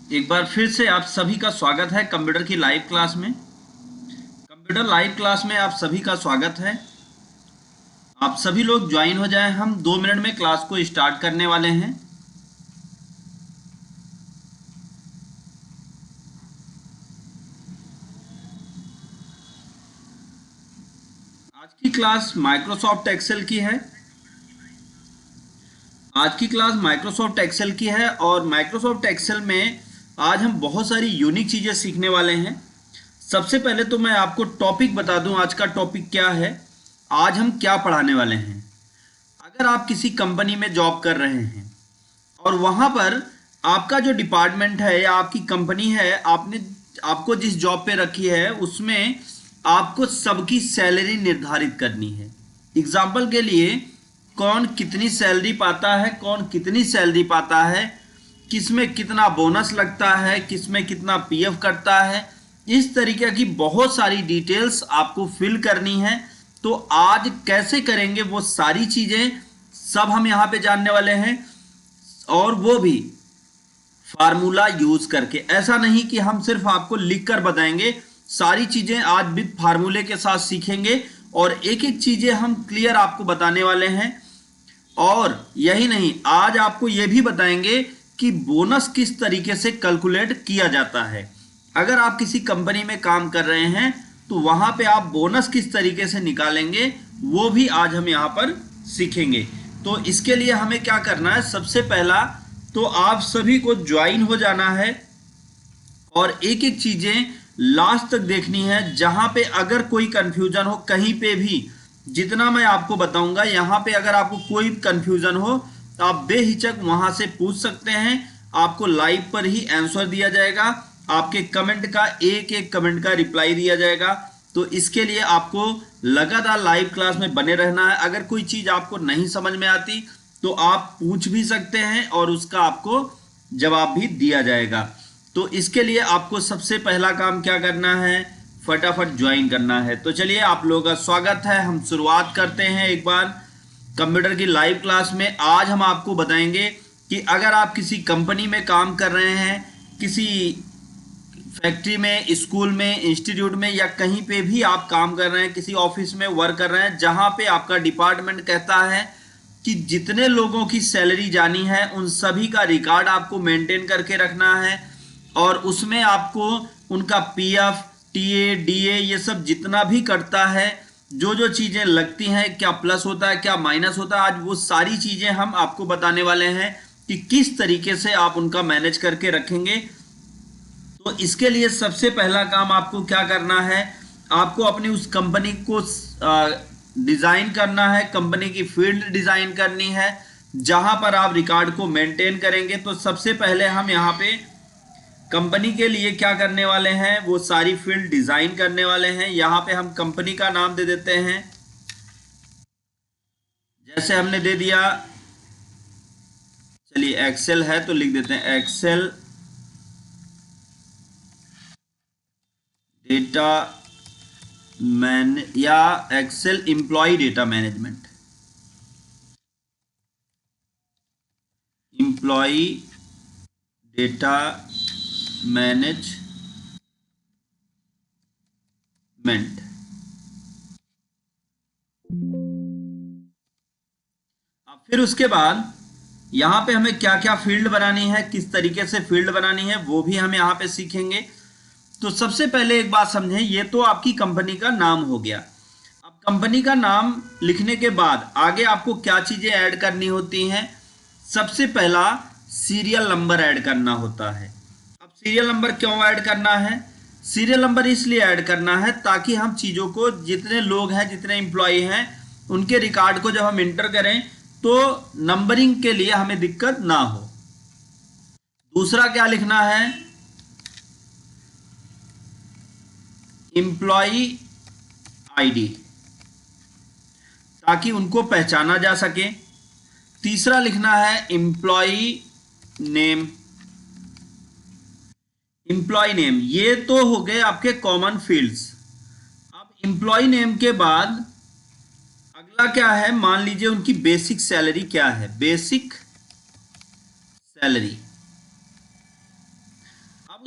एक बार फिर से आप सभी का स्वागत है कंप्यूटर की लाइव क्लास में। कंप्यूटर लाइव क्लास में आप सभी का स्वागत है। आप सभी लोग ज्वाइन हो जाएं, हम 2 मिनट में क्लास को स्टार्ट करने वाले हैं। आज की क्लास माइक्रोसॉफ्ट एक्सेल की है। आज की क्लास माइक्रोसॉफ्ट एक्सेल की है और माइक्रोसॉफ्ट एक्सेल में आज हम बहुत सारी यूनिक चीज़ें सीखने वाले हैं। सबसे पहले तो मैं आपको टॉपिक बता दूं, आज का टॉपिक क्या है, आज हम क्या पढ़ाने वाले हैं। अगर आप किसी कंपनी में जॉब कर रहे हैं और वहां पर आपका जो डिपार्टमेंट है या आपकी कंपनी है, आपने आपको जिस जॉब पे रखी है उसमें आपको सबकी सैलरी निर्धारित करनी है। एग्जाम्पल के लिए, कौन कितनी सैलरी पाता है, कौन कितनी सैलरी पाता है, किसमें कितना बोनस लगता है, किसमें कितना पीएफ कटता है, इस तरीके की बहुत सारी डिटेल्स आपको फिल करनी है। तो आज कैसे करेंगे वो सारी चीजें सब हम यहाँ पे जानने वाले हैं, और वो भी फार्मूला यूज करके। ऐसा नहीं कि हम सिर्फ आपको लिखकर बताएंगे, सारी चीजें आज भी फार्मूले के साथ सीखेंगे और एक एक चीजें हम क्लियर आपको बताने वाले हैं। और यही नहीं, आज आपको यह भी बताएंगे कि बोनस किस तरीके से कैलकुलेट किया जाता है। अगर आप किसी कंपनी में काम कर रहे हैं तो वहां पे आप बोनस किस तरीके से निकालेंगे वो भी आज हम यहां पर सीखेंगे। तो इसके लिए हमें क्या करना है, सबसे पहला तो आप सभी को ज्वाइन हो जाना है और एक एक चीजें लास्ट तक देखनी है। जहां पे अगर कोई कंफ्यूजन हो कहीं पे भी, जितना मैं आपको बताऊंगा यहां पे अगर आपको कोई कंफ्यूजन हो तो आप बेहिचक वहां से पूछ सकते हैं। आपको लाइव पर ही आंसर दिया जाएगा, आपके कमेंट का एक एक कमेंट का रिप्लाई दिया जाएगा। तो इसके लिए आपको लगातार लाइव क्लास में बने रहना है। अगर कोई चीज आपको नहीं समझ में आती तो आप पूछ भी सकते हैं और उसका आपको जवाब भी दिया जाएगा। तो इसके लिए आपको सबसे पहला काम क्या करना है, फटाफट ज्वाइन करना है। तो चलिए, आप लोगों का स्वागत है। हम शुरुआत करते हैं एक बार कंप्यूटर की लाइव क्लास में। आज हम आपको बताएंगे कि अगर आप किसी कंपनी में काम कर रहे हैं, किसी फैक्ट्री में, स्कूल में, इंस्टीट्यूट में या कहीं पे भी आप काम कर रहे हैं, किसी ऑफिस में वर्क कर रहे हैं जहां पे आपका डिपार्टमेंट कहता है कि जितने लोगों की सैलरी जानी है उन सभी का रिकॉर्ड आपको मेंटेन करके रखना है। और उसमें आपको उनका पीएफ, टीए, डीए ये सब जितना भी कटता है, जो जो चीजें लगती हैं, क्या प्लस होता है क्या माइनस होता है, आज वो सारी चीजें हम आपको बताने वाले हैं कि किस तरीके से आप उनका मैनेज करके रखेंगे। तो इसके लिए सबसे पहला काम आपको क्या करना है, आपको अपनी उस कंपनी को डिजाइन करना है, कंपनी की फील्ड डिजाइन करनी है जहां पर आप रिकॉर्ड को मेंटेन करेंगे। तो सबसे पहले हम यहाँ पे कंपनी के लिए क्या करने वाले हैं, वो सारी फील्ड डिजाइन करने वाले हैं। यहाँ पे हम कंपनी का नाम दे देते हैं, जैसे हमने दे दिया, चलिए एक्सेल है तो लिख देते हैं एक्सेल डेटा मैन या excel employee data management, employee data management. अब फिर उसके बाद यहाँ पे हमें क्या क्या फील्ड बनानी है, किस तरीके से फील्ड बनानी है वो भी हम यहाँ पे सीखेंगे। तो सबसे पहले एक बात समझें, ये तो आपकी कंपनी का नाम हो गया। अब कंपनी का नाम लिखने के बाद आगे आपको क्या चीजें ऐड करनी होती हैं, सबसे पहला सीरियल नंबर ऐड करना होता है। अब सीरियल नंबर क्यों ऐड करना है, सीरियल नंबर इसलिए ऐड करना है ताकि हम चीजों को, जितने लोग हैं, जितने एम्प्लॉय हैं, उनके रिकॉर्ड को जब हम इंटर करें तो नंबरिंग के लिए हमें दिक्कत ना हो। दूसरा क्या लिखना है, एम्प्लॉय आईडी, ताकि उनको पहचाना जा सके। तीसरा लिखना है एम्प्लॉय नेम, एम्प्लॉय नेम, ये तो हो गए आपके कॉमन फील्ड्स। अब एम्प्लॉय नेम के बाद अगला क्या है, मान लीजिए उनकी बेसिक सैलरी क्या है, बेसिक सैलरी।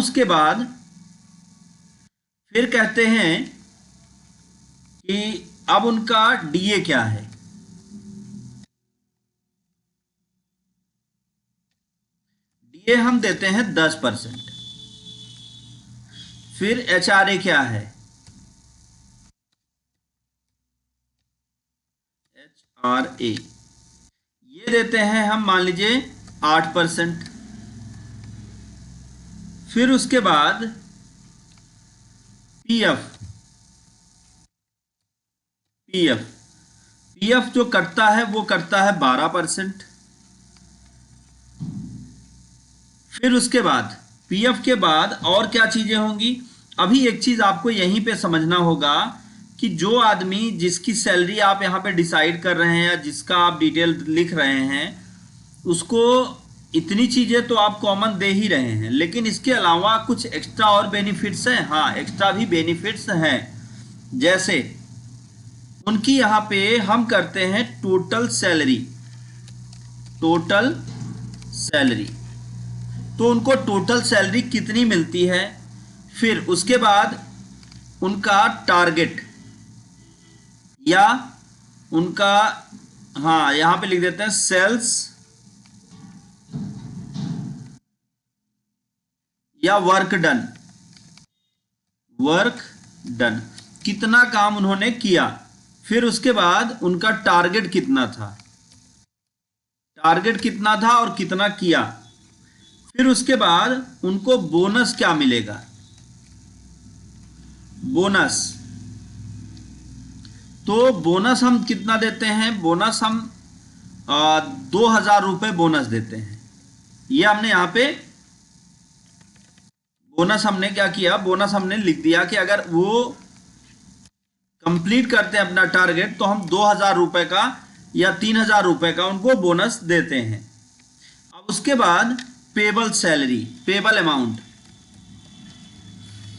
उसके बाद फिर कहते हैं कि अब उनका डीए क्या है। डीए हम देते हैं 10%। फिर एचआरए क्या है, एचआरए ये देते हैं हम मान लीजिए 8%। फिर उसके बाद पीएफ, पीएफ पीएफ जो कटता है वो कटता है 12%। फिर उसके बाद पीएफ के बाद और क्या चीजें होंगी। अभी एक चीज आपको यहीं पे समझना होगा कि जो आदमी जिसकी सैलरी आप यहाँ पे डिसाइड कर रहे हैं या जिसका आप डिटेल लिख रहे हैं, उसको इतनी चीजें तो आप कॉमन दे ही रहे हैं, लेकिन इसके अलावा कुछ एक्स्ट्रा और बेनिफिट्स हैं। हाँ, एक्स्ट्रा भी बेनिफिट्स हैं। जैसे उनकी यहाँ पे हम करते हैं टोटल सैलरी, टोटल सैलरी, तो उनको टोटल सैलरी कितनी मिलती है। फिर उसके बाद उनका टारगेट या उनका, हाँ यहां पे लिख देते हैं सेल्स या वर्क डन, वर्क डन कितना काम उन्होंने किया। फिर उसके बाद उनका टारगेट कितना था, टारगेट कितना था और कितना किया। फिर उसके बाद उनको बोनस क्या मिलेगा, बोनस, तो बोनस हम कितना देते हैं, बोनस हम 2000 रुपये बोनस देते हैं। ये हमने यहां पे बोनस हमने क्या किया, बोनस हमने लिख दिया कि अगर वो कंप्लीट करते हैं अपना टारगेट तो हम 2000 रुपये का या 3000 रुपये का उनको बोनस देते हैं। अब उसके बाद पेबल सैलरी, पेबल अमाउंट,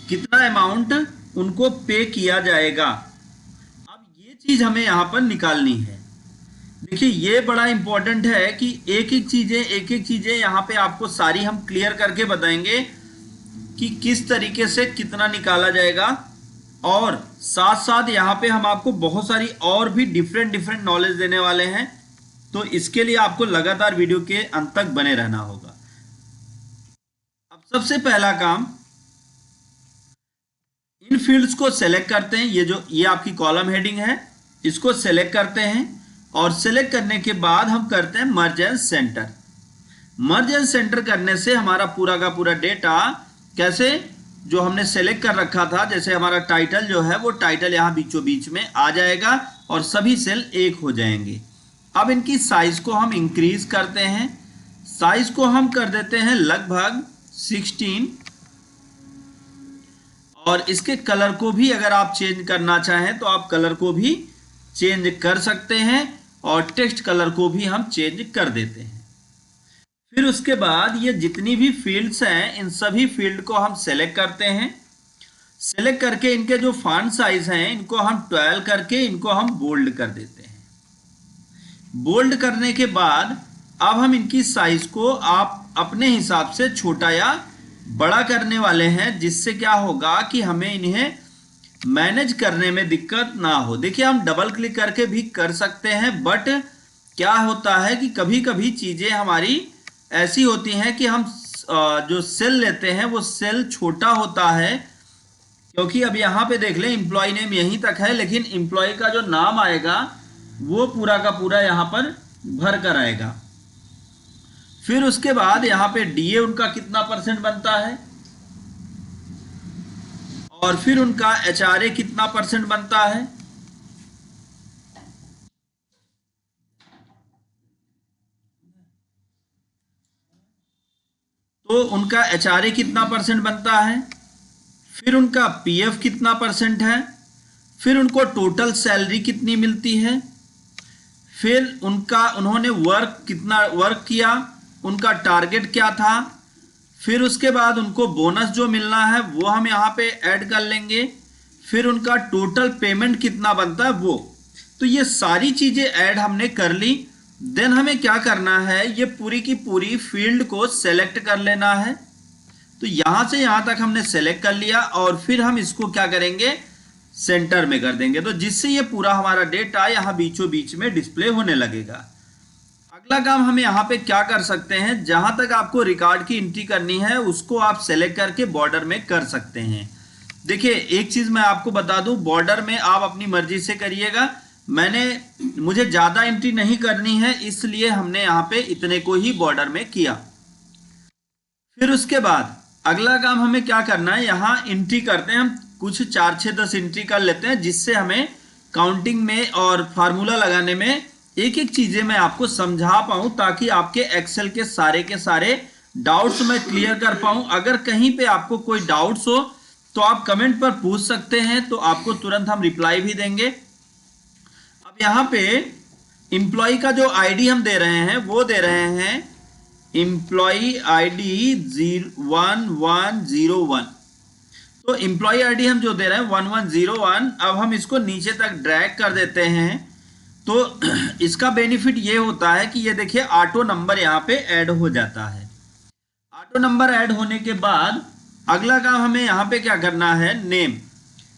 कितना अमाउंट उनको पे किया जाएगा। अब ये चीज हमें यहां पर निकालनी है। देखिए ये बड़ा इंपॉर्टेंट है कि एक एक चीजें यहां पे आपको सारी हम क्लियर करके बताएंगे कि किस तरीके से कितना निकाला जाएगा, और साथ साथ यहाँ पे हम आपको बहुत सारी और भी डिफरेंट नॉलेज देने वाले हैं। तो इसके लिए आपको लगातार वीडियो के अंत तक बने रहना होगा। अब सबसे पहला काम, इन फील्ड्स को सेलेक्ट करते हैं। ये आपकी कॉलम हेडिंग है, इसको सेलेक्ट करते हैं और सेलेक्ट करने के बाद हम करते हैं मर्ज and centre. Merge and centre करने से हमारा पूरा का पूरा डेटा कैसे जो हमने सेलेक्ट कर रखा था, जैसे हमारा टाइटल जो है वो टाइटल यहाँ बीचों बीच में आ जाएगा और सभी सेल एक हो जाएंगे। अब इनकी साइज को हम इंक्रीज करते हैं, साइज को हम कर देते हैं लगभग 16, और इसके कलर को भी अगर आप चेंज करना चाहें तो आप कलर को भी चेंज कर सकते हैं और टेक्स्ट कलर को भी हम चेंज कर देते हैं। फिर उसके बाद ये जितनी भी फील्ड्स हैं इन सभी फील्ड को हम सेलेक्ट करते हैं। सेलेक्ट करके इनके जो फॉन्ट साइज हैं इनको हम 12 करके इनको हम बोल्ड कर देते हैं। बोल्ड करने के बाद अब हम इनकी साइज को आप अपने हिसाब से छोटा या बड़ा करने वाले हैं, जिससे क्या होगा कि हमें इन्हें मैनेज करने में दिक्कत ना हो। देखिए हम डबल क्लिक करके भी कर सकते हैं, बट क्या होता है कि कभी कभी चीजें हमारी ऐसी होती हैं कि हम जो सेल लेते हैं वो सेल छोटा होता है, क्योंकि अब यहाँ पे देख लें एम्प्लॉय नेम यहीं तक है, लेकिन एम्प्लॉय का जो नाम आएगा वो पूरा का पूरा यहाँ पर भर कर आएगा। फिर उसके बाद यहाँ पे डीए उनका कितना परसेंट बनता है, और फिर उनका एचआरए कितना परसेंट बनता है, तो उनका एचआरए कितना परसेंट बनता है, फिर उनका पीएफ कितना परसेंट है, फिर उनको टोटल सैलरी कितनी मिलती है, फिर उन्होंने कितना वर्क किया, उनका टारगेट क्या था, फिर उसके बाद उनको बोनस जो मिलना है वो हम यहाँ पे ऐड कर लेंगे, फिर उनका टोटल पेमेंट कितना बनता है वो। तो ये सारी चीजें ऐड हमने कर ली। देन हमें क्या करना है, ये पूरी की पूरी फील्ड को सेलेक्ट कर लेना है। तो यहां से यहां तक हमने सेलेक्ट कर लिया और फिर हम इसको क्या करेंगे, सेंटर में कर देंगे, तो जिससे ये पूरा हमारा डेटा यहाँ बीचों बीच में डिस्प्ले होने लगेगा। अगला काम हम यहाँ पे क्या कर सकते हैं, जहां तक आपको रिकॉर्ड की एंट्री करनी है उसको आप सेलेक्ट करके बॉर्डर में कर सकते हैं। देखिए एक चीज मैं आपको बता दूं, बॉर्डर में आप अपनी मर्जी से करिएगा, मुझे ज्यादा एंट्री नहीं करनी है इसलिए हमने यहाँ पे इतने को ही बॉर्डर में किया। फिर उसके बाद अगला काम हमें क्या करना है, यहाँ एंट्री करते हैं हम कुछ 4, 6, 10 एंट्री कर लेते हैं, जिससे हमें काउंटिंग में और फार्मूला लगाने में एक एक चीजें मैं आपको समझा पाऊं, ताकि आपके एक्सेल के सारे डाउट्स मैं क्लियर कर पाऊं। अगर कहीं पे आपको कोई डाउट्स हो तो आप कमेंट पर पूछ सकते हैं, तो आपको तुरंत हम रिप्लाई भी देंगे। अब यहाँ पे एम्प्लॉय का जो आईडी हम दे रहे हैं वो दे रहे हैं एम्प्लॉय आईडी 1101। तो एम्प्लॉय आईडी हम जो दे रहे हैं 1101, अब हम इसको नीचे तक ड्रैग कर देते हैं। तो इसका बेनिफिट ये होता है कि ये देखिए ऑटो नंबर यहाँ पे ऐड हो जाता है। ऑटो नंबर ऐड होने के बाद अगला काम हमें यहाँ पे क्या करना है, नेम,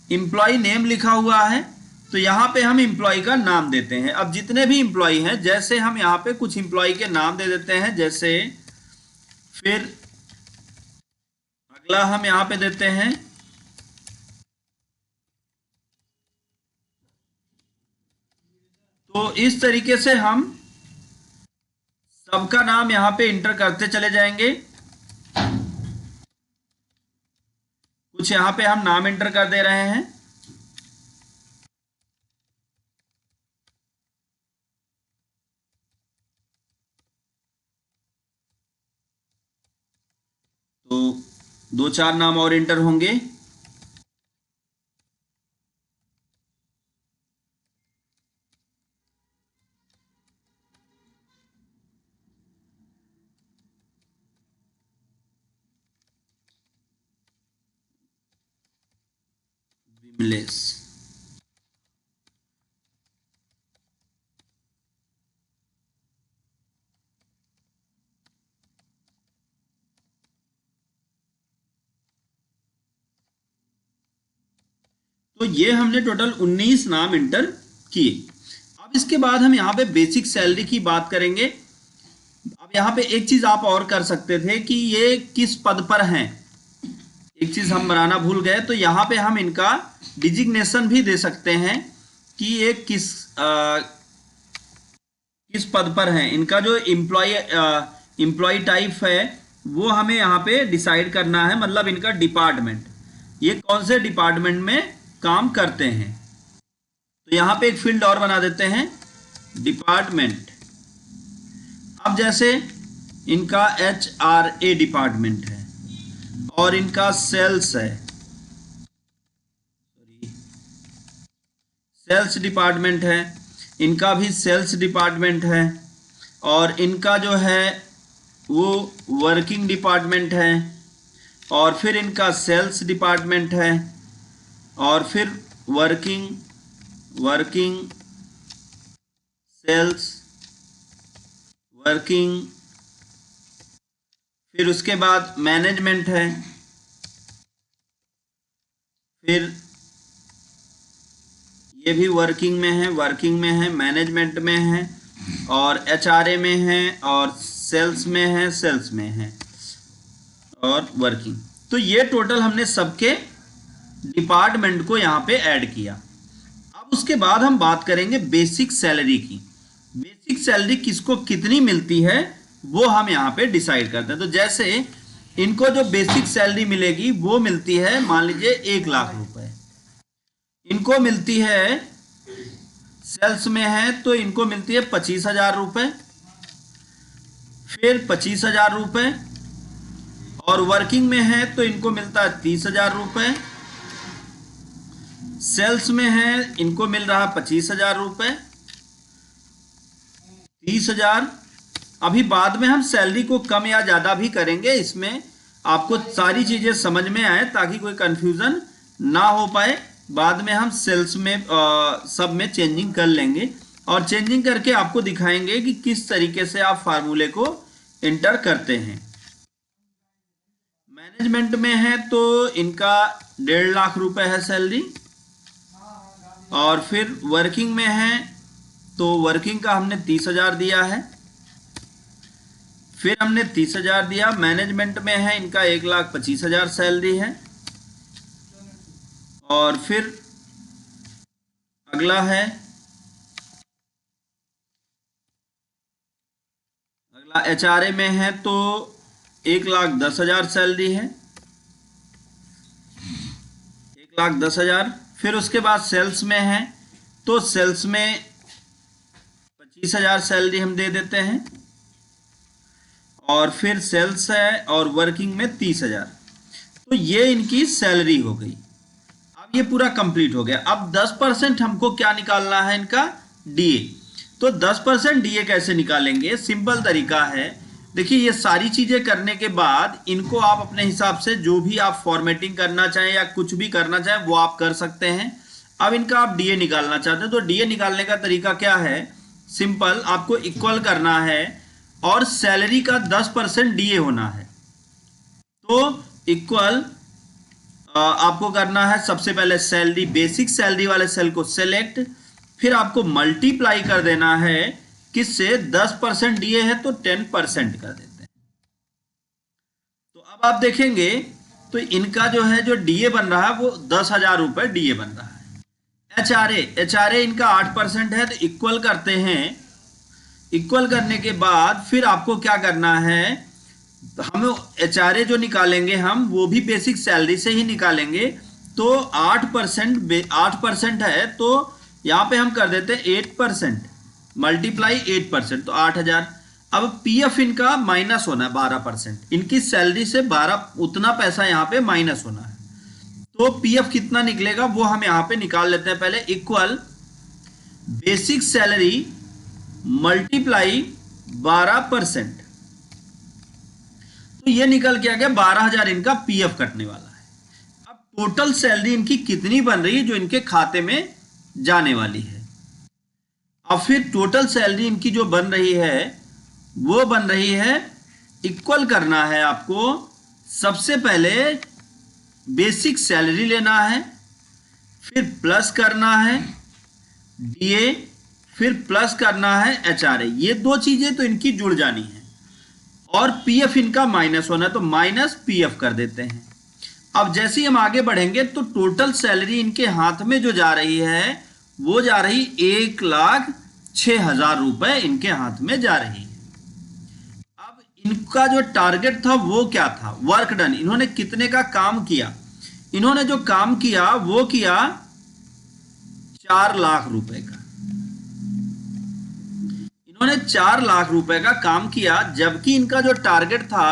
एम्प्लॉय नेम लिखा हुआ है, तो यहाँ पे हम एम्प्लॉय का नाम देते हैं। अब जितने भी एम्प्लॉय हैं, जैसे हम यहाँ पे कुछ एम्प्लॉय के नाम दे देते हैं, जैसे फिर अगला हम यहाँ पे देते हैं तो इस तरीके से हम सबका नाम यहां पे इंटर करते चले जाएंगे। कुछ यहां पे हम नाम इंटर कर दे रहे हैं, तो 2-4 नाम और इंटर होंगे। विमलेश, तो ये हमने टोटल 19 नाम इंटर किए। अब इसके बाद हम यहाँ पे बेसिक सैलरी की बात करेंगे। अब यहाँ पे एक चीज आप और कर सकते थे कि ये किस पद पर हैं, एक चीज हम बनाना भूल गए, तो यहाँ पे हम इनका डिजिग्नेशन भी दे सकते हैं कि ये किस पद पर हैं। इनका जो एम्प्लॉय टाइप है वो हमें यहाँ पे डिसाइड करना है, मतलब इनका डिपार्टमेंट, ये कौन से डिपार्टमेंट में काम करते हैं। तो यहाँ पे एक फील्ड और बना देते हैं, डिपार्टमेंट। अब जैसे इनका HRA डिपार्टमेंट है और इनका सेल्स है, सेल्स डिपार्टमेंट है, इनका भी सेल्स डिपार्टमेंट है, और इनका जो है वो वर्किंग डिपार्टमेंट है, और फिर इनका सेल्स डिपार्टमेंट है, और फिर वर्किंग सेल्स वर्किंग, फिर उसके बाद मैनेजमेंट है, फिर ये भी वर्किंग में है, मैनेजमेंट में है, और HRA में है, और सेल्स में है, और वर्किंग। तो ये टोटल हमने सबके डिपार्टमेंट को यहाँ पे ऐड किया। अब उसके बाद हम बात करेंगे बेसिक सैलरी की। बेसिक सैलरी किसको कितनी मिलती है वो हम यहाँ पे डिसाइड करते हैं। तो जैसे इनको जो बेसिक सैलरी मिलेगी वो मिलती है, मान लीजिए 1 लाख रुपए इनको मिलती है। सेल्स में है तो इनको मिलती है 25,000 रुपए, फिर 25,000 रुपए, और वर्किंग में है तो इनको मिलता है 30,000 रुपए। सेल्स में है इनको मिल रहा 25,000 रुपए, 30,000। अभी बाद में हम सैलरी को कम या ज्यादा भी करेंगे, इसमें आपको सारी चीजें समझ में आए ताकि कोई कंफ्यूजन ना हो पाए। बाद में हम सेल्स में सब में चेंजिंग कर लेंगे, और चेंजिंग करके आपको दिखाएंगे कि किस तरीके से आप फार्मूले को एंटर करते हैं। मैनेजमेंट में है तो इनका 1.5 लाख रुपए है सैलरी। और फिर वर्किंग में है तो वर्किंग का हमने 30,000 दिया है। फिर हमने 30,000 दिया। मैनेजमेंट में है इनका 1,25,000 सैलरी है। और फिर अगला है, अगला एचआरए में है तो 1,10,000 सैलरी है, 1,10,000। फिर उसके बाद सेल्स में है तो सेल्स में 25,000 सैलरी हम दे देते हैं। और फिर सेल्स है और वर्किंग में 30,000। तो ये इनकी सैलरी हो गई। अब ये पूरा कंप्लीट हो गया। अब 10% हमको क्या निकालना है, इनका डीए। तो 10% डीए कैसे निकालेंगे? सिंपल तरीका है। देखिए, ये सारी चीजें करने के बाद इनको आप अपने हिसाब से जो भी आप फॉर्मेटिंग करना चाहें या कुछ भी करना चाहें वो आप कर सकते हैं। अब इनका आप डीए निकालना चाहते हैं तो डीए निकालने का तरीका क्या है? सिंपल, आपको इक्वल करना है और सैलरी का 10% डीए होना है। तो इक्वल आपको करना है, सबसे पहले सैलरी, बेसिक सैलरी वाले सेल को सेलेक्ट, फिर आपको मल्टीप्लाई कर देना है किससे? 10% डीए है तो 10% कर देते हैं। तो अब आप देखेंगे तो इनका जो है, जो डीए बन रहा है वो 10,000 रुपए डीए बन रहा है। एचआरए इनका 8% है तो इक्वल करते हैं। इक्वल करने के बाद फिर आपको क्या करना है, हम एचआरए जो निकालेंगे हम वो भी बेसिक सैलरी से ही निकालेंगे। तो 8% है तो यहां पे हम कर देते हैं 8% मल्टीप्लाई 8%, तो 8,000। अब पीएफ इनका माइनस होना है 12%, इनकी सैलरी से 12 उतना पैसा यहां पे माइनस होना है। तो पीएफ कितना निकलेगा वो हम यहां पे निकाल लेते हैं पहले। इक्वल बेसिक सैलरी मल्टीप्लाई 12%, तो ये निकल के आ गया 12,000 इनका पीएफ कटने वाला है। अब टोटल सैलरी इनकी कितनी बन रही है जो इनके खाते में जाने वाली है। अब फिर टोटल सैलरी इनकी जो बन रही है वो बन रही है, इक्वल करना है आपको। सबसे पहले बेसिक सैलरी लेना है, फिर प्लस करना है डीए, फिर प्लस करना है एचआरए। ये दो चीजें तो इनकी जुड़ जानी है। और पीएफ इनका माइनस होना है तो माइनस पीएफ कर देते हैं। अब जैसे ही हम आगे बढ़ेंगे तो टोटल सैलरी इनके हाथ में जो जा रही है वो जा रही 1,06,000 रुपए इनके हाथ में जा रही है। अब इनका जो टारगेट था वो क्या था? वर्क डन, इन्होंने कितने का काम किया? इन्होंने जो काम किया वो किया 4 लाख रुपए का। इन्होंने 4 लाख रुपए का काम किया, जबकि इनका जो टारगेट था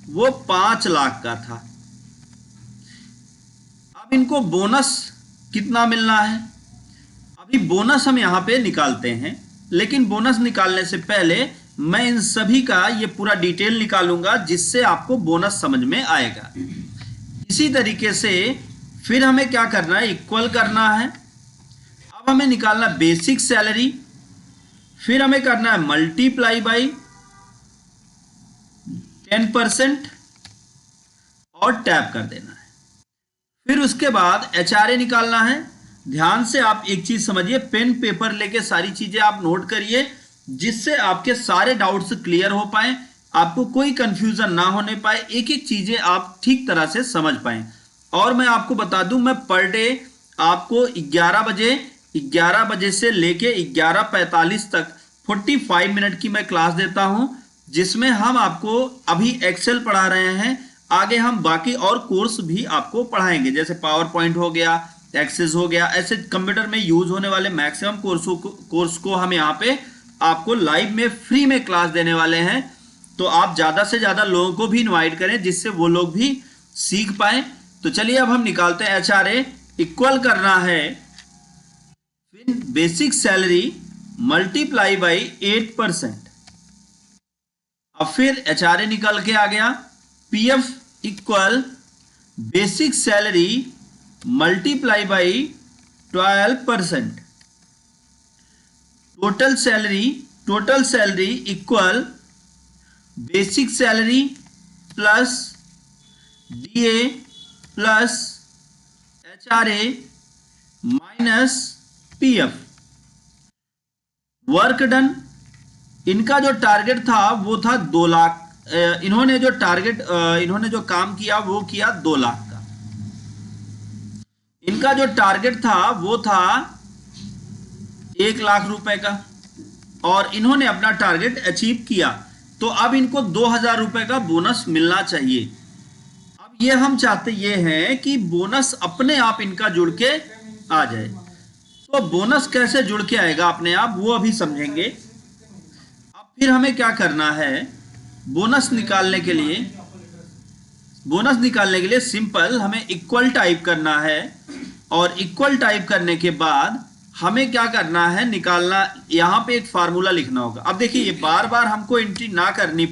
वो 5 लाख का था। अब इनको बोनस कितना मिलना है? अभी बोनस हम यहां पे निकालते हैं, लेकिन बोनस निकालने से पहले मैं इन सभी का ये पूरा डिटेल निकालूंगा जिससे आपको बोनस समझ में आएगा। इसी तरीके से फिर हमें क्या करना है? इक्वल करना है। अब हमें निकालना बेसिक सैलरी, फिर हमें करना है मल्टीप्लाई बाई 10% और टैप कर देना है। फिर उसके बाद एचआरए निकालना है। ध्यान से आप एक चीज समझिए, पेन पेपर लेके सारी चीजें आप नोट करिए जिससे आपके सारे डाउट्स क्लियर हो पाए, आपको कोई कंफ्यूजन ना होने पाए, एक एक चीजें आप ठीक तरह से समझ पाए। और मैं आपको बता दूं, मैं पर डे आपको 11 बजे से लेके 11:45 तक 45 मिनट की मैं क्लास देता हूं, जिसमें हम आपको अभी एक्सेल पढ़ा रहे हैं, आगे हम बाकी और कोर्स भी आपको पढ़ाएंगे, जैसे पावर पॉइंट हो गया, एक्सेस हो गया। ऐसे कंप्यूटर में यूज होने वाले मैक्सिमम कोर्स को हम यहाँ पे आपको लाइव में फ्री में क्लास देने वाले हैं। तो आप ज्यादा से ज्यादा लोगों को भी इनवाइट करें जिससे वो लोग भी सीख पाए। तो चलिए अब हम निकालते हैं एचआरए। इक्वल करना है बेसिक सैलरी मल्टीप्लाई बाई 8%। अब फिर एचआरए निकल के आ गया। PF equal basic salary multiply by 12%। Total salary equal basic salary plus DA plus HRA minus PF। Work done, इनका जो टारगेट था वो था 2 लाख। इन्होंने जो काम किया वो किया 2 लाख का। इनका जो टारगेट था वो था 1 लाख रुपए का, और इन्होंने अपना टारगेट अचीव किया। तो अब इनको 2000 रुपए का बोनस मिलना चाहिए। अब ये हम चाहते ये हैं कि बोनस अपने आप इनका जुड़ के आ जाए। तो बोनस कैसे जुड़ के आएगा अपने आप, वो अभी समझेंगे। अब फिर हमें क्या करना है, बोनस निकालने के लिए सिंपल हमें इक्वल टाइप करना है, और इक्वल टाइप करने के बाद हमें क्या करना है, निकालना, यहां पे एक फार्मूला लिखना होगा। अब देखिए ये बार बार हमको एंट्री ना करनी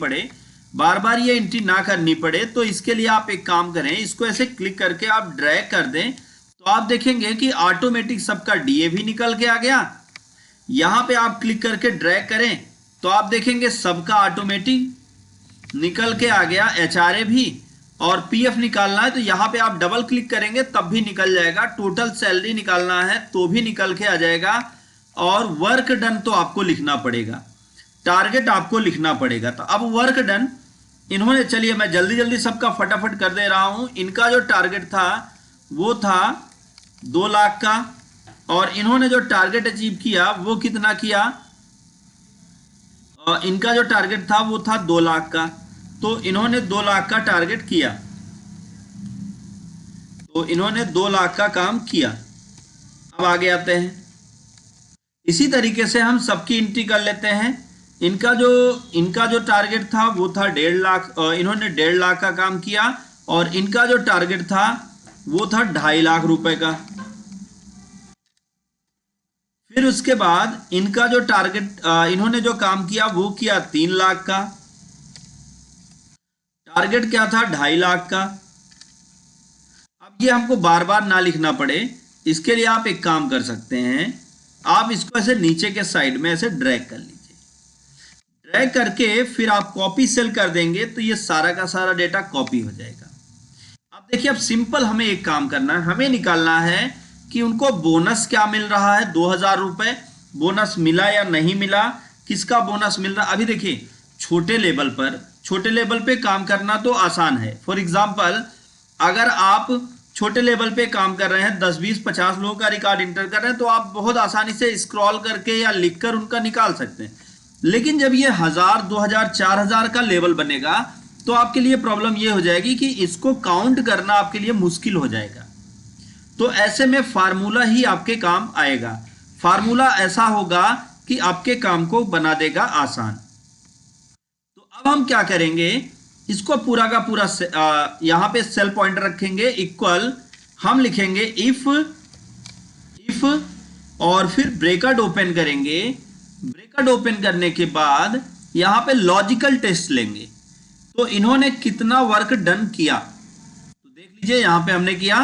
पड़े, तो इसके लिए आप एक काम करें, इसको ऐसे क्लिक करके आप ड्रैग कर दें, तो आप देखेंगे कि ऑटोमेटिक सबका DA भी निकल के आ गया। यहां पे आप क्लिक करके ड्रैग करें तो आप देखेंगे सबका ऑटोमेटिक निकल के आ गया, HRA भी, और PF निकालना है तो यहां पे आप डबल क्लिक करेंगे तब भी निकल जाएगा। टोटल सैलरी निकालना है तो भी निकल के आ जाएगा, और वर्क डन तो आपको लिखना पड़ेगा, टारगेट आपको लिखना पड़ेगा। तो अब वर्क डन इन्होंने, चलिए मैं जल्दी जल्दी सबका फटाफट कर दे रहा हूं। इनका जो टारगेट था वो था 2 लाख का, और इन्होंने जो टारगेट अचीव किया वो कितना किया, इनका जो टारगेट था वो था 2 लाख का, तो इन्होंने 2 लाख का टारगेट किया, तो इन्होंने 2 लाख का काम किया। अब आगे आते हैं, इसी तरीके से हम सबकी एंट्री कर लेते हैं। इनका जो टारगेट था वो था 1.5 लाख, इन्होंने 1.5 लाख का काम किया, और इनका जो टारगेट था वो था 2.5 लाख रुपए का। फिर उसके बाद इनका जो टारगेट, इन्होंने जो काम किया वो किया 3 लाख का, टारगेट क्या था 2.5 लाख का। अब ये हमको बार बार ना लिखना पड़े, इसके लिए आप एक काम कर सकते हैं, आप इसको ऐसे नीचे के साइड में ऐसे ड्रैग कर लीजिए। ड्रैग करके फिर आप कॉपी सेल कर देंगे तो ये सारा का सारा डेटा कॉपी हो जाएगा। अब देखिए, अब सिंपल हमें एक काम करना है, हमें निकालना है कि उनको बोनस क्या मिल रहा है, 2000 रुपए बोनस मिला या नहीं मिला, किसका बोनस मिल रहा। अभी देखिए छोटे लेवल पे काम करना तो आसान है। फॉर एग्जांपल, अगर आप छोटे लेवल पे काम कर रहे हैं, 10 20 50 लोगों का रिकॉर्ड इंटर कर रहे हैं, तो आप बहुत आसानी से स्क्रॉल करके या लिखकर उनका निकाल सकते हैं। लेकिन जब ये 1000 2000 4000 का लेवल बनेगा तो आपके लिए प्रॉब्लम ये हो जाएगी कि इसको काउंट करना आपके लिए मुश्किल हो जाएगा। तो ऐसे में फार्मूला ही आपके काम आएगा। फार्मूला ऐसा होगा कि आपके काम को बना देगा आसान। तो अब हम क्या करेंगे, इसको पूरा का पूरा यहां पे सेल पॉइंटर रखेंगे, इक्वल हम लिखेंगे इफ और फिर ब्रैकेट ओपन करेंगे। ब्रैकेट ओपन करने के बाद यहां पे लॉजिकल टेस्ट लेंगे, तो इन्होंने कितना वर्क डन किया। तो देख लीजिए यहां पे हमने किया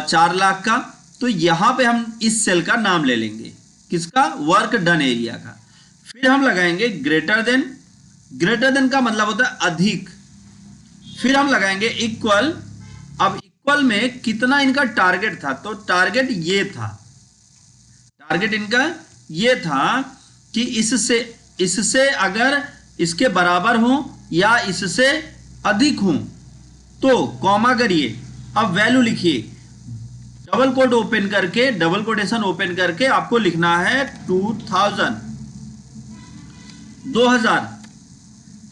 4 लाख का, तो यहां पे हम इस सेल का नाम ले लेंगे, किसका, वर्क डन एरिया का। फिर हम लगाएंगे ग्रेटर देन का मतलब होता है अधिक। फिर हम लगाएंगे इक्वल। अब इक्वल में कितना इनका टारगेट था, तो टारगेट इनका ये था कि इससे अगर इसके बराबर हो या इससे अधिक हो तो कॉमा करिए, अब वैल्यू लिखिए, डबल कोटेशन ओपन करके आपको लिखना है 2000।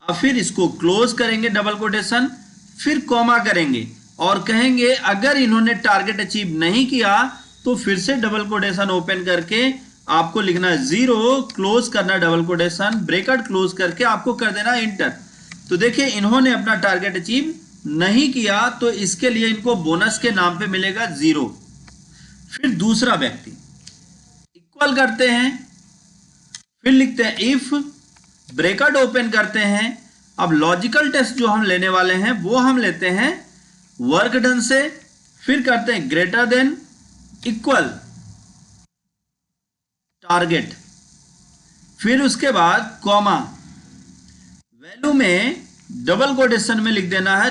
अब फिर इसको क्लोज करेंगे डबल कोटेशन, फिर कॉमा करेंगे और कहेंगे अगर इन्होंने टारगेट अचीव नहीं किया तो फिर से डबल कोटेशन ओपन करके आपको लिखना है 0, क्लोज करना डबल कोटेशन, ब्रैकेट क्लोज करके आपको कर देना इंटर। तो देखिए इन्होंने अपना टारगेट अचीव नहीं किया, तो इसके लिए इनको बोनस के नाम पे मिलेगा 0। फिर दूसरा व्यक्ति इक्वल करते हैं, फिर लिखते हैं इफ, ब्रैकेट ओपन करते हैं। अब लॉजिकल टेस्ट जो हम लेने वाले हैं वो हम लेते हैं वर्क डन से, फिर करते हैं ग्रेटर देन इक्वल टारगेट, फिर उसके बाद कॉमा, वैल्यू में डबल कोटेशन में लिख देना है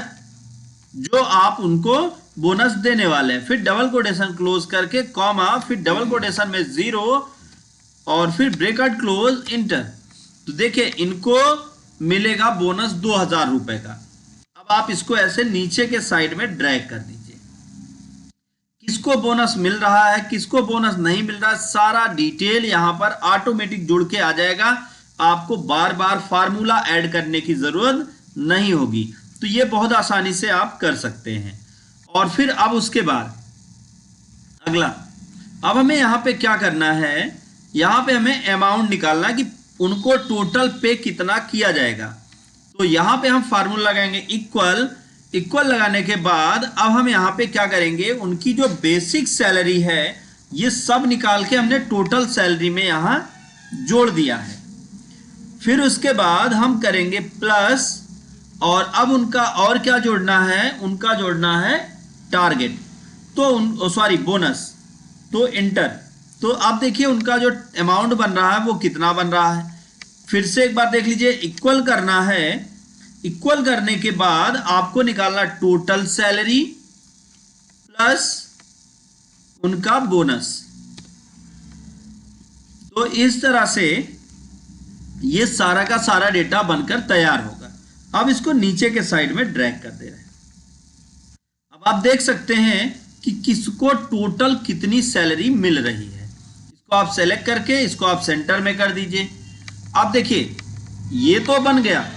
जो आप उनको बोनस देने वाले हैं। फिर डबल कोटेशन क्लोज करके कॉमा, फिर डबल कोटेशन में 0 और फिर ब्रेकेट क्लोज इंटर। तो देखिए इनको मिलेगा बोनस 2000 रुपए का। अब आप इसको ऐसे नीचे के साइड में ड्रैग कर दीजिए। किसको बोनस मिल रहा है, किसको बोनस नहीं मिल रहा है, सारा डिटेल यहां पर ऑटोमेटिक जुड़ के आ जाएगा। आपको बार बार फार्मूला ऐड करने की जरूरत नहीं होगी। तो ये बहुत आसानी से आप कर सकते हैं। और फिर अब उसके बाद अगला, अब हमें यहां पे क्या करना है, यहां पे हमें अमाउंट निकालना है कि उनको टोटल पे कितना किया जाएगा। तो यहां पे हम फार्मूला लगाएंगे इक्वल, इक्वल लगाने के बाद अब हम यहां पे क्या करेंगे, उनकी जो बेसिक सैलरी है ये सब निकाल के हमने टोटल सैलरी में यहां जोड़ दिया है। फिर उसके बाद हम करेंगे प्लस, और अब उनका और क्या जोड़ना है, उनका जोड़ना है टारगेट, तो सॉरी बोनस, तो इंटर। तो अब देखिए उनका जो अमाउंट बन रहा है वो कितना बन रहा है। फिर से एक बार देख लीजिए, इक्वल करना है, इक्वल करने के बाद आपको निकालना टोटल सैलरी प्लस उनका बोनस। तो इस तरह से ये सारा का सारा डेटा बनकर तैयार होगा। अब इसको नीचे के साइड में ड्रैग कर दे रहे हैं। अब आप देख सकते हैं कि किसको टोटल कितनी सैलरी मिल रही है। इसको आप सेलेक्ट करके इसको आप सेंटर में कर दीजिए। अब देखिए ये तो बन गया,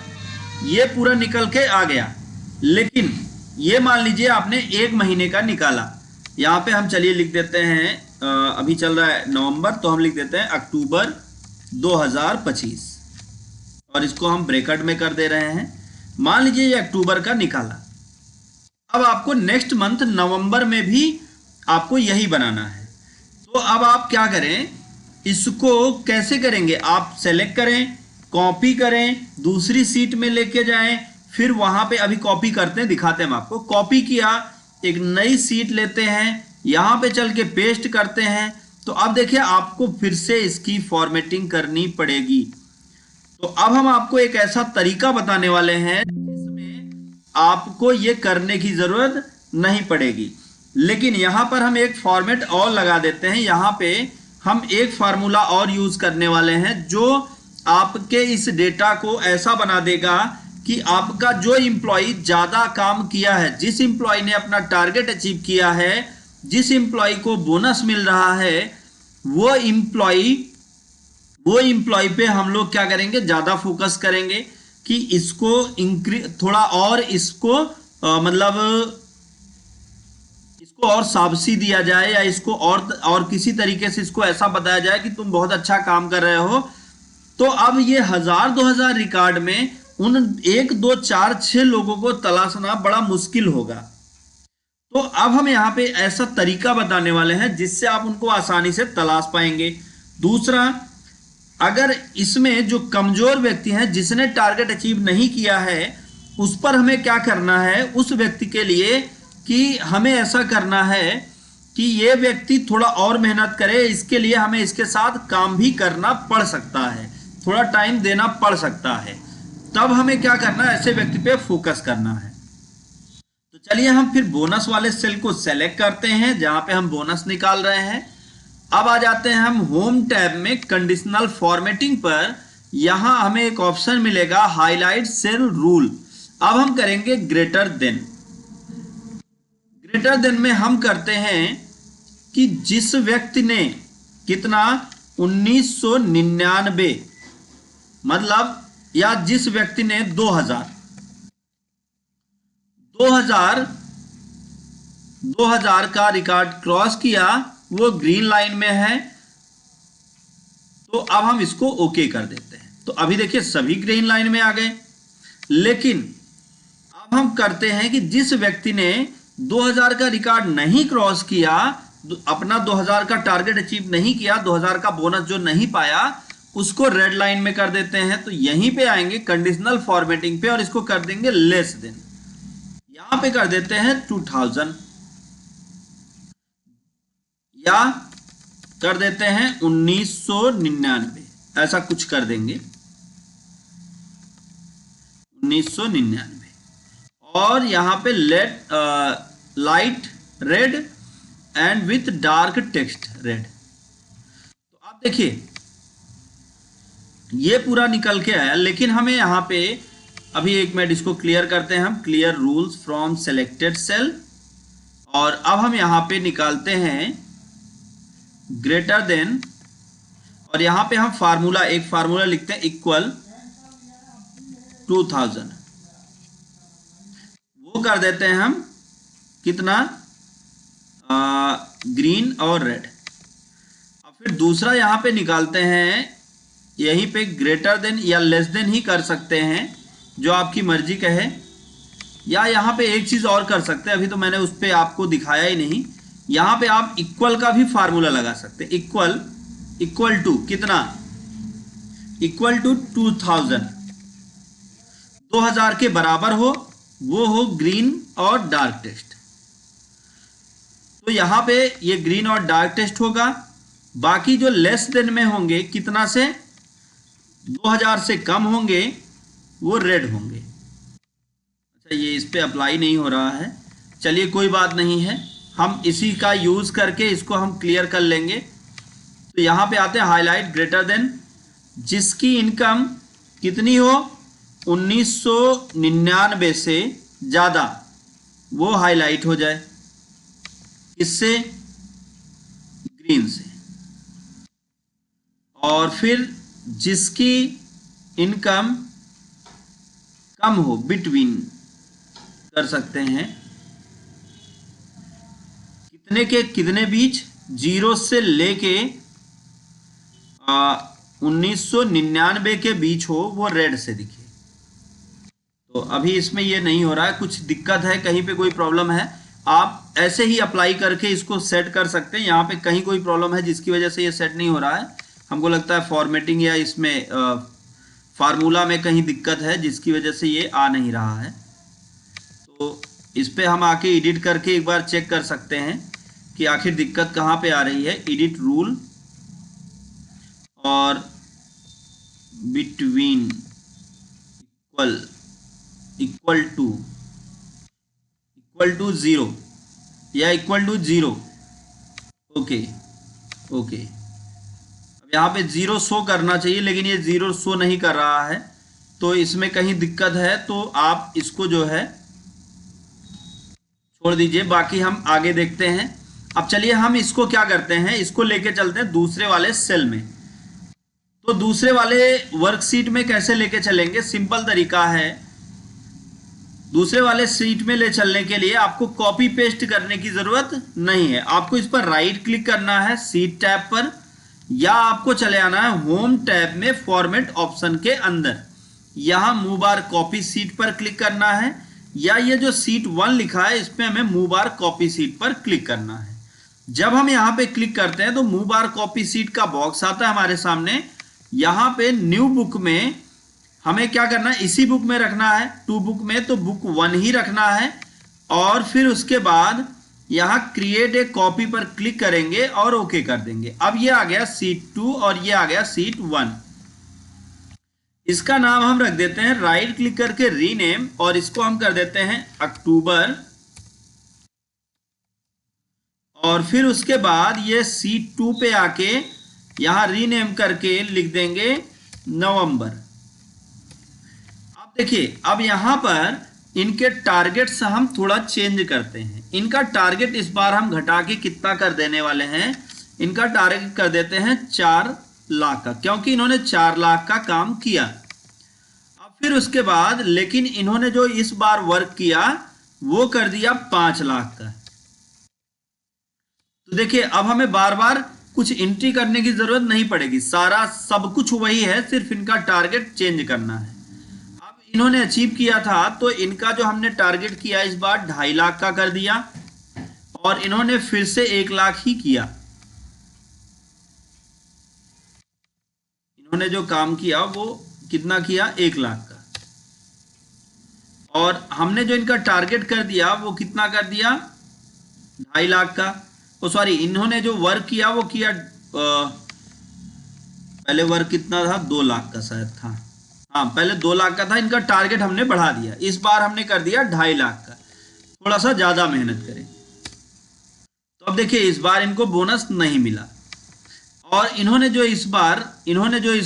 ये पूरा निकल के आ गया, लेकिन ये मान लीजिए आपने 1 महीने का निकाला। यहां पे हम चलिए लिख देते हैं, अभी चल रहा है नवंबर, तो हम लिख देते हैं अक्टूबर 2025 और इसको हम ब्रैकेट में कर दे रहे हैं। मान लीजिए ये अक्टूबर का निकाला। अब आपको नेक्स्ट मंथ नवंबर में भी आपको यही बनाना है। तो अब आप क्या करें, इसको कैसे करेंगे, आप सेलेक्ट करें, कॉपी करें, दूसरी सीट में लेके जाएं, फिर वहां पे अभी कॉपी करते हैं, दिखाते हैं हम आपको। कॉपी किया, एक नई सीट लेते हैं, यहां पे चल के पेस्ट करते हैं। तो अब देखिए आपको फिर से इसकी फॉर्मेटिंग करनी पड़ेगी। तो अब हम आपको एक ऐसा तरीका बताने वाले हैं जिसमें आपको ये करने की जरूरत नहीं पड़ेगी। लेकिन यहां पर हम एक फॉर्मेट और लगा देते हैं। यहां पे हम एक फार्मूला और यूज करने वाले हैं जो आपके इस डेटा को ऐसा बना देगा कि आपका जो इंप्लॉय ज्यादा काम किया है, जिस इंप्लॉय ने अपना टारगेट अचीव किया है, जिस इंप्लॉय को बोनस मिल रहा है, वो इंप्लॉय पे हम लोग क्या करेंगे, ज्यादा फोकस करेंगे कि इसको थोड़ा और इसको मतलब इसको और शाबाशी दिया जाए, या इसको और किसी तरीके से इसको ऐसा बताया जाए कि तुम बहुत अच्छा काम कर रहे हो। तो अब ये 1000-2000 रिकॉर्ड में उन 1 2 4 6 लोगों को तलाशना बड़ा मुश्किल होगा। तो अब हम यहां पे ऐसा तरीका बताने वाले हैं जिससे आप उनको आसानी से तलाश पाएंगे। दूसरा, अगर इसमें जो कमजोर व्यक्ति हैं, जिसने टारगेट अचीव नहीं किया है, उस पर हमें क्या करना है, उस व्यक्ति के लिए कि हमें ऐसा करना है कि ये व्यक्ति थोड़ा और मेहनत करे। इसके लिए हमें इसके साथ काम भी करना पड़ सकता है, थोड़ा टाइम देना पड़ सकता है। तब हमें क्या करना है, ऐसे व्यक्ति पे फोकस करना है। तो चलिए हम फिर बोनस वाले सेल को सेलेक्ट करते हैं जहां पे हम बोनस निकाल रहे हैं। अब आ जाते हैं हम होम टैब में कंडीशनल फॉर्मेटिंग पर। यहां हमें एक ऑप्शन मिलेगा हाईलाइट सेल रूल। अब हम करेंगे ग्रेटर देन। ग्रेटर देन में हम करते हैं कि जिस व्यक्ति ने कितना 1999 मतलब, या जिस व्यक्ति ने 2000 का रिकॉर्ड क्रॉस किया, वो ग्रीन लाइन में है। तो अब हम इसको ओके कर देते हैं। तो अभी देखिए सभी ग्रीन लाइन में आ गए। लेकिन अब हम करते हैं कि जिस व्यक्ति ने 2000 का रिकॉर्ड नहीं क्रॉस किया, अपना 2000 का टारगेट अचीव नहीं किया, 2000 का बोनस जो नहीं पाया, उसको रेड लाइन में कर देते हैं। तो यहीं पे आएंगे कंडीशनल फॉर्मेटिंग पे और इसको कर देंगे लेस देन। यहां पे कर देते हैं 2000, या कर देते हैं 1999, ऐसा कुछ कर देंगे 1999। और यहाँ पे light red and with dark text red. तो आप देखिए ये पूरा निकल के आया, लेकिन हमें यहाँ पे अभी एक मिनट इसको क्लियर करते हैं हम, clear rules from selected cell. और अब हम यहाँ पे निकालते हैं ग्रेटर देन, और यहाँ पे हम एक फार्मूला लिखते हैं इक्वल 2000, वो कर देते हैं हम कितना, ग्रीन और रेड। अब फिर दूसरा यहाँ पे निकालते हैं, यहीं पे ग्रेटर देन या लेस देन ही कर सकते हैं, जो आपकी मर्जी का है, या यहाँ पे एक चीज़ और कर सकते हैं, अभी तो मैंने उस पर आपको दिखाया ही नहीं। यहाँ पे आप इक्वल का भी फार्मूला लगा सकते हैं, इक्वल टू कितना, इक्वल टू 2000 के बराबर हो, वो हो ग्रीन और डार्क टेक्स्ट। तो यहाँ पे ये ग्रीन और डार्क टेक्स्ट होगा, बाकी जो लेस देन में होंगे कितना से, 2000 से कम होंगे, वो रेड होंगे। अच्छा ये इस पे अप्लाई नहीं हो रहा है, चलिए कोई बात नहीं है, हम इसी का यूज़ करके इसको हम क्लियर कर लेंगे। तो यहाँ पे आते हैं हाईलाइट ग्रेटर देन, जिसकी इनकम कितनी हो, 1999 से ज़्यादा, वो हाईलाइट हो जाए, इससे ग्रीन से। और फिर जिसकी इनकम कम हो, बिटवीन कर सकते हैं, कितने के कितने बीच, 0 से लेके 1999 के बीच हो, वो रेड से दिखे। तो अभी इसमें ये नहीं हो रहा है, कुछ दिक्कत है, कहीं पे कोई प्रॉब्लम है, आप ऐसे ही अप्लाई करके इसको सेट कर सकते हैं। यहाँ पे कहीं कोई प्रॉब्लम है जिसकी वजह से ये सेट नहीं हो रहा है, हमको लगता है फॉर्मेटिंग या इसमें फार्मूला में कहीं दिक्कत है जिसकी वजह से ये आ नहीं रहा है। तो इस पे हम आके एडिट करके एक बार चेक कर सकते हैं कि आखिर दिक्कत कहाँ पे आ रही है। एडिट रूल और बिटवीन इक्वल टू 0 या इक्वल टू 0। ओके, अब यहाँ पे 0 शो करना चाहिए, लेकिन ये 0 शो नहीं कर रहा है, तो इसमें कहीं दिक्कत है। तो आप इसको जो है छोड़ दीजिए, बाकी हम आगे देखते हैं। अब चलिए हम इसको क्या करते हैं, इसको लेके चलते हैं दूसरे वाले सेल में। तो दूसरे वाले वर्कशीट में कैसे लेके चलेंगे, सिंपल तरीका है। दूसरे वाले शीट में ले चलने के लिए आपको कॉपी पेस्ट करने की जरूरत नहीं है, आपको इस पर राइट क्लिक करना है शीट टैब पर, या आपको चले आना है होम टैब में फॉर्मेट ऑप्शन के अंदर, यहां मूव बार कॉपी शीट पर क्लिक करना है, या ये जो शीट 1 लिखा है इस पे हमें मूव बार कॉपी शीट पर क्लिक करना है। जब हम यहाँ पे क्लिक करते हैं तो मूव बार कॉपी शीट का बॉक्स आता है हमारे सामने। यहाँ पे न्यू बुक में हमें क्या करना है, इसी बुक में रखना है, 2 बुक में तो बुक 1 ही रखना है, और फिर उसके बाद यहाँ क्रिएट ए कॉपी पर क्लिक करेंगे और ओके कर देंगे। अब ये आ गया शीट 2 और ये आ गया शीट 1। इसका नाम हम रख देते हैं, राइट क्लिक करके रीनेम, और इसको हम कर देते हैं अक्टूबर, और फिर उसके बाद ये शीट 2 पे आके यहां रीनेम करके लिख देंगे नवंबर। अब देखिए, अब यहां पर इनके टारगेट्स हम थोड़ा चेंज करते हैं। इनका टारगेट इस बार हम घटा के कितना कर देने वाले हैं, इनका टारगेट कर देते हैं 4 लाख का, क्योंकि इन्होंने 4 लाख का काम किया। अब फिर उसके बाद लेकिन इन्होंने जो इस बार वर्क किया वो कर दिया 5 लाख का। तो देखिए, अब हमें बार बार कुछ एंट्री करने की जरूरत नहीं पड़ेगी, सारा सब कुछ वही है, सिर्फ इनका टारगेट चेंज करना है। अब इन्होंने अचीव किया था, तो इनका जो हमने टारगेट किया इस बार 2.5 लाख का कर दिया, और इन्होंने फिर से 1 लाख ही किया। इन्होंने जो काम किया वो कितना किया, 1 लाख का, और हमने जो इनका टारगेट कर दिया वो कितना कर दिया, 2.5 लाख का। सॉरी, इन्होंने जो वर्क किया वो किया, पहले वर्क कितना था, 2 लाख का शायद था, हाँ पहले 2 लाख का था, इनका टारगेट हमने बढ़ा दिया, इस बार हमने कर दिया 2.5 लाख का, थोड़ा सा ज्यादा मेहनत करें। तो अब देखिए इस बार इनको बोनस नहीं मिला, और इन्होंने जो इस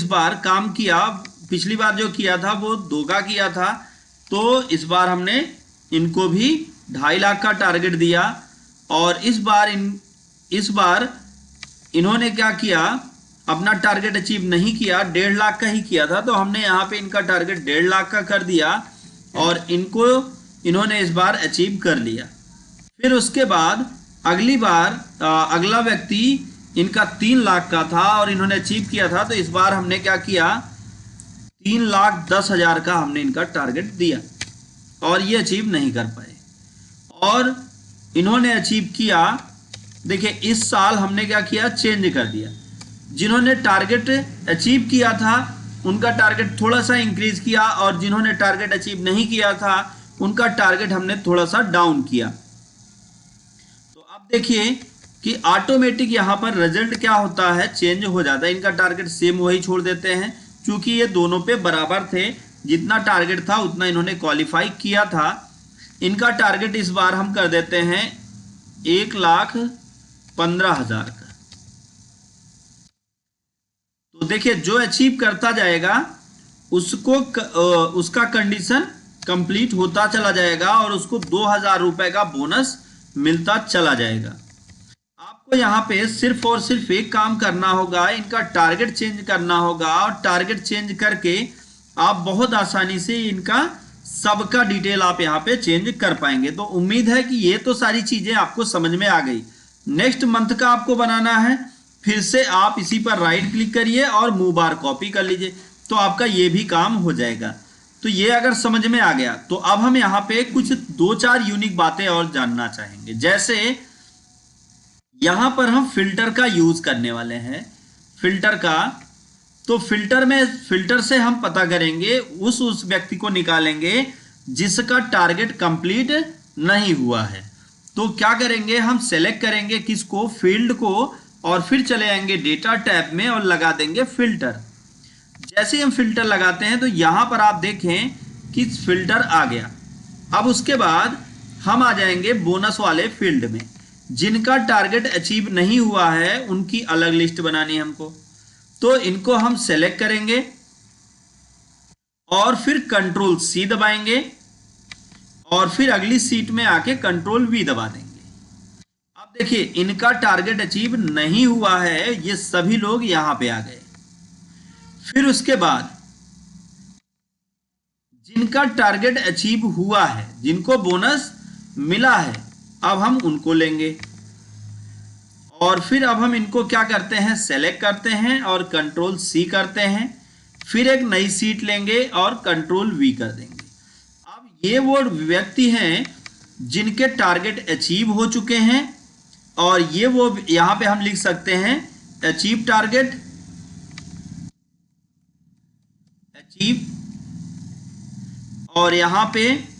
बार काम किया, पिछली बार जो किया था वो 2 का किया था, तो इस बार हमने इनको भी 2.5 लाख का टारगेट दिया। और इस बार इन्होंने क्या किया, अपना टारगेट अचीव नहीं किया, 1.5 लाख का ही किया था, तो हमने यहाँ पे इनका टारगेट 1.5 लाख का कर दिया और इन्होंने इस बार अचीव कर लिया। फिर उसके बाद अगला व्यक्ति इनका 3 लाख का था और इन्होंने अचीव किया था, तो इस बार हमने क्या किया, 3,10,000 का हमने इनका टारगेट दिया और ये अचीव नहीं कर पाए। और इन्होंने अचीव किया, देखिए इस साल हमने क्या किया, चेंज कर दिया, जिन्होंने टारगेट अचीव किया था उनका टारगेट थोड़ा सा इंक्रीज किया, और जिन्होंने टारगेट अचीव नहीं किया था उनका टारगेट हमने थोड़ा सा डाउन किया। तो अब देखिए कि ऑटोमेटिक यहाँ पर रिजल्ट क्या होता है, चेंज हो जाता है। इनका टारगेट सेम वही छोड़ देते हैं, क्योंकि ये दोनों पे बराबर थे, जितना टारगेट था उतना इन्होंने क्वालिफाई किया था। इनका टारगेट इस बार हम कर देते हैं 1,15,000 का। तो देखिए जो अचीव करता जाएगा उसका कंडीशन कंप्लीट होता चला जाएगा और उसको 2,000 रुपए का बोनस मिलता चला जाएगा। आपको यहाँ पे सिर्फ और सिर्फ एक काम करना होगा, इनका टारगेट चेंज करना होगा, और टारगेट चेंज करके आप बहुत आसानी से इनका सबका डिटेल आप यहाँ पे चेंज कर पाएंगे। तो उम्मीद है कि ये तो सारी चीजें आपको समझ में आ गई। नेक्स्ट मंथ का आपको बनाना है, फिर से आप इसी पर राइट क्लिक करिए और मूव बार कॉपी कर लीजिए, तो आपका ये भी काम हो जाएगा। तो ये अगर समझ में आ गया, तो अब हम यहाँ पे कुछ 2-4 यूनिक बातें और जानना चाहेंगे। जैसे यहाँ पर हम फिल्टर का यूज करने वाले हैं, फिल्टर का, तो फिल्टर से हम पता करेंगे, उस व्यक्ति को निकालेंगे जिसका टारगेट कंप्लीट नहीं हुआ है। तो क्या करेंगे, हम सेलेक्ट करेंगे किसको, फील्ड को, और फिर चले आएंगे डेटा टैब में और लगा देंगे फिल्टर। जैसे हम फिल्टर लगाते हैं तो यहां पर आप देखें कि फिल्टर आ गया। अब उसके बाद हम आ जाएंगे बोनस वाले फील्ड में, जिनका टारगेट अचीव नहीं हुआ है उनकी अलग लिस्ट बनानी है हमको। तो इनको हम सेलेक्ट करेंगे और फिर कंट्रोल सी दबाएंगे और फिर अगली सीट में आके कंट्रोल वी दबा देंगे। अब देखिए इनका टारगेट अचीव नहीं हुआ है, ये सभी लोग यहां पे आ गए। फिर उसके बाद जिनका टारगेट अचीव हुआ है, जिनको बोनस मिला है, अब हम उनको लेंगे और फिर अब हम इनको क्या करते हैं, सेलेक्ट करते हैं और कंट्रोल सी करते हैं, फिर एक नई सीट लेंगे और कंट्रोल वी कर देंगे। अब ये वो व्यक्ति हैं जिनके टारगेट अचीव हो चुके हैं, और ये वो यहां पे हम लिख सकते हैं अचीव टारगेट, अचीव, और यहां पे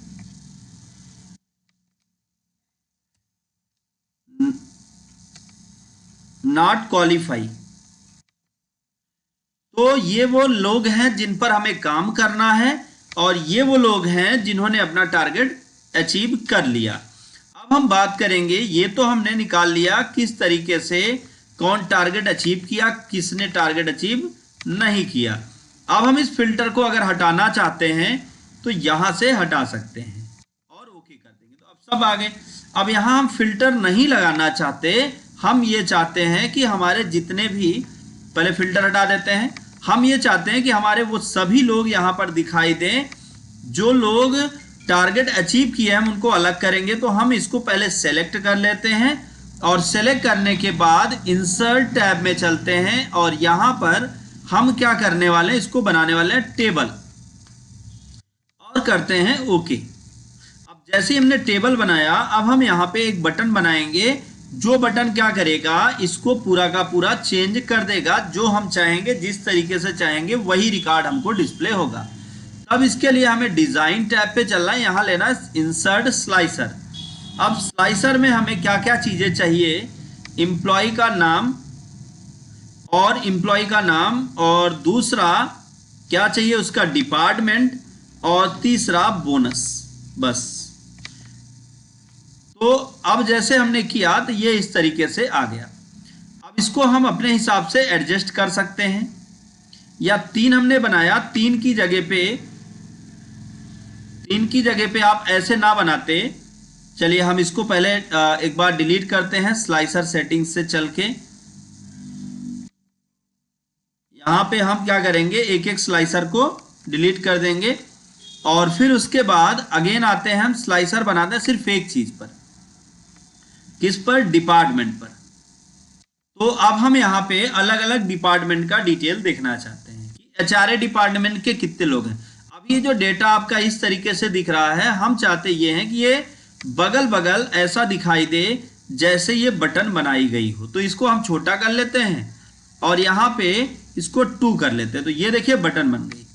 नॉट क्वालिफाई। तो ये वो लोग हैं जिन पर हमें काम करना है, और ये वो लोग हैं जिन्होंने अपना टारगेट अचीव कर लिया। अब हम बात करेंगे, ये तो हमने निकाल लिया किस तरीके से कौन टारगेट अचीव किया, किसने टारगेट अचीव नहीं किया। अब हम इस फिल्टर को अगर हटाना चाहते हैं तो यहां से हटा सकते हैं और ओके कर देंगे। तो अब सब आ गए। अब यहां हम फिल्टर नहीं लगाना चाहते, हम ये चाहते हैं कि हमारे जितने भी, पहले फिल्टर हटा देते हैं, हम ये चाहते हैं कि हमारे वो सभी लोग यहां पर दिखाई दें जो लोग टारगेट अचीव किए हैं, हम उनको अलग करेंगे। तो हम इसको पहले सेलेक्ट कर लेते हैं और सेलेक्ट करने के बाद इंसर्ट टैब में चलते हैं और यहां पर हम क्या करने वाले हैं, इसको बनाने वाले हैं टेबल और करते हैं ओके। अब जैसे ही हमने टेबल बनाया, अब हम यहां पे एक बटन बनाएंगे, जो बटन क्या करेगा, इसको पूरा का पूरा चेंज कर देगा, जो हम चाहेंगे, जिस तरीके से चाहेंगे वही रिकॉर्ड हमको डिस्प्ले होगा। अब इसके लिए हमें डिजाइन टैब पे चलना है, यहां लेना है इंसर्ट स्लाइसर। अब स्लाइसर में हमें क्या क्या चीजें चाहिए, एम्प्लॉय का नाम और दूसरा क्या चाहिए, उसका डिपार्टमेंट और तीसरा बोनस, बस। तो अब जैसे हमने किया तो ये इस तरीके से आ गया। अब इसको हम अपने हिसाब से एडजस्ट कर सकते हैं, या 3 हमने बनाया, 3 की जगह पे आप ऐसे ना बनाते। चलिए हम इसको पहले एक बार डिलीट करते हैं स्लाइसर सेटिंग्स से चल के। यहाँ पे हम क्या करेंगे, एक एक स्लाइसर को डिलीट कर देंगे और फिर उसके बाद अगेन आते हैं, हम स्लाइसर बनाते हैं सिर्फ एक चीज पर, किस पर, डिपार्टमेंट पर। तो अब हम यहाँ पे अलग अलग डिपार्टमेंट का डिटेल देखना चाहते हैं कि एचआरए डिपार्टमेंट के कितने लोग हैं। अब ये जो डेटा आपका इस तरीके से दिख रहा है, हम चाहते ये हैं कि ये बगल बगल ऐसा दिखाई दे जैसे ये बटन बनाई गई हो। तो इसको हम छोटा कर लेते हैं और यहाँ पे इसको 2 कर लेते हैं, तो ये देखिए बटन बन गई।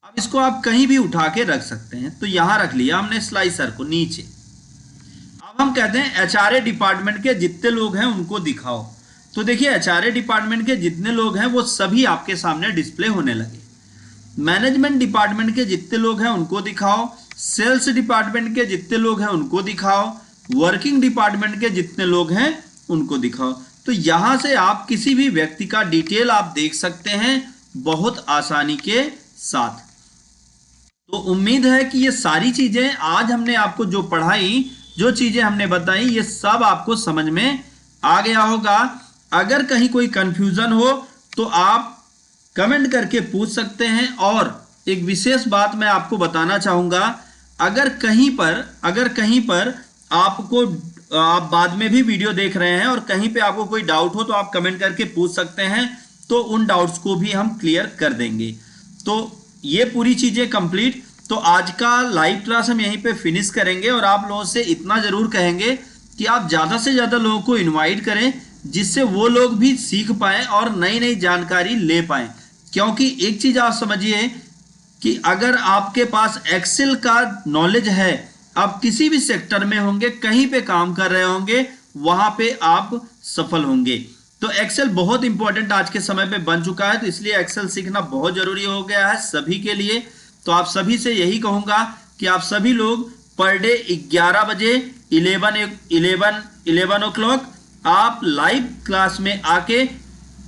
अब इसको आप कहीं भी उठा के रख सकते हैं, तो यहां रख लिया हमने स्लाइसर को नीचे। अब हम कहते हैं एचआरए डिपार्टमेंट के जितने लोग हैं उनको दिखाओ। तो देखिए एचआरए डिपार्टमेंट के जितने लोग हैं वो सभी आपके सामने डिस्प्ले होने लगे। मैनेजमेंट डिपार्टमेंट के जितने लोग हैं उनको दिखाओ, सेल्स डिपार्टमेंट के जितने लोग हैं उनको दिखाओ, वर्किंग डिपार्टमेंट के जितने लोग हैं उनको दिखाओ। तो यहां से आप किसी भी व्यक्ति का डिटेल आप देख सकते हैं बहुत आसानी के साथ। तो उम्मीद है कि ये सारी चीजें आज हमने आपको जो पढ़ाई, जो चीजें हमने बताई, ये सब आपको समझ में आ गया होगा। अगर कहीं कोई कंफ्यूजन हो तो आप कमेंट करके पूछ सकते हैं। और एक विशेष बात मैं आपको बताना चाहूंगा, अगर कहीं पर आपको, आप बाद में भी वीडियो देख रहे हैं और कहीं पे आपको कोई डाउट हो तो आप कमेंट करके पूछ सकते हैं, तो उन डाउट्स को भी हम क्लियर कर देंगे। तो ये पूरी चीजें कंप्लीट। तो आज का लाइव क्लास हम यहीं पे फिनिश करेंगे और आप लोगों से इतना जरूर कहेंगे कि आप ज्यादा से ज्यादा लोगों को इनवाइट करें, जिससे वो लोग भी सीख पाएं और नई नई जानकारी ले पाएं। क्योंकि एक चीज आप समझिए कि अगर आपके पास एक्सेल का नॉलेज है, आप किसी भी सेक्टर में होंगे, कहीं पे काम कर रहे होंगे, वहां पे आप सफल होंगे। तो एक्सेल बहुत इंपॉर्टेंट आज के समय पे बन चुका है, तो इसलिए एक्सेल सीखना बहुत जरूरी हो गया है सभी के लिए। तो आप सभी से यही कहूंगा कि आप सभी लोग पर डे 11 बजे 11 o'clock आप लाइव क्लास में आके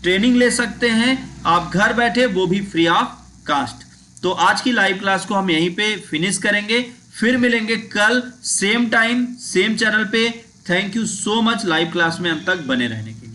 ट्रेनिंग ले सकते हैं, आप घर बैठे, वो भी फ्री ऑफ कास्ट। तो आज की लाइव क्लास को हम यहीं पे फिनिश करेंगे, फिर मिलेंगे कल सेम टाइम सेम चैनल पे। Thank you so much live class में अंत तक बने रहने के लिए।